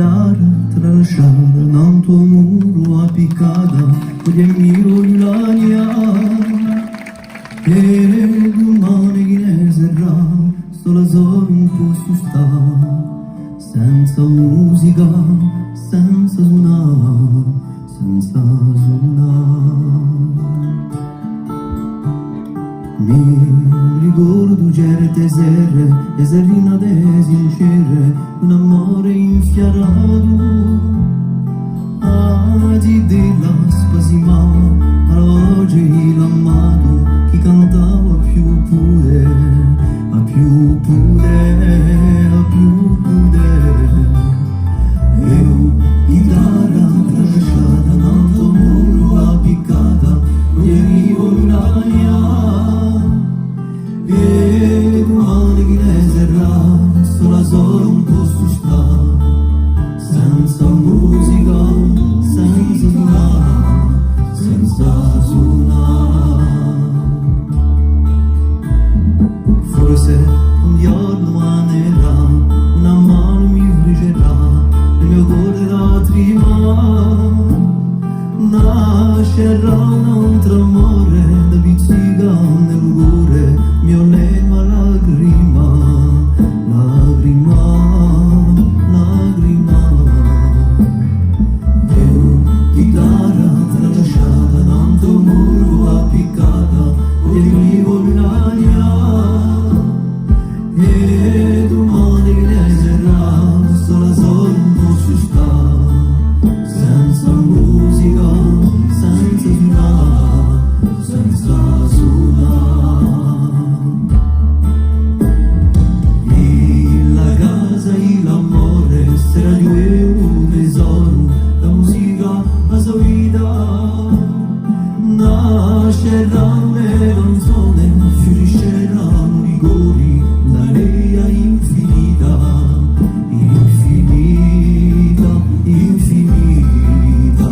chitarra tralasciata nel tuo muro appiccata con gli amici l'ania e domani chi ne sarà solo solo un posto sta senza musica, senza suonare, senza suonare. Mi ricordo certe sere, le serine sincere, un amore infiarato. Adi della spasimava, all'oggi l'amato, chi cantava più pure, a più pure, a più pure. Io, chitarra tralasciata, nel tuo muro appiccata, non gli arrivo l'aria. E domani chi ne sarà, solo un posto sta, senza musica, senza suonare, senza suonare. Forse un giorno manerà, una mano mi frigerà, il mio cuore lacrima, nascerà un altro amore, da pizzica nel cuore, mio lema lacrima, lacrima, lacrima. Io, chitarra tralasciata, nel tuo muro appiccata, e vivo l'aria. E domani che ne sarà, solo un posto sta, senza musica, senza suonare, senza suonare. La casa e l'amore, sarà di un tesoro, la musica, la sua vita, nascerà le canzoni, fioriscerà i rigori, la lea infinita, infinita, infinita.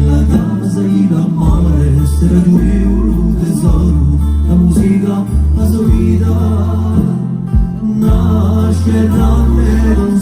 La casa e l'amore, sarà di un tesoro, la musica, la sua vita, nascerà le canzoni.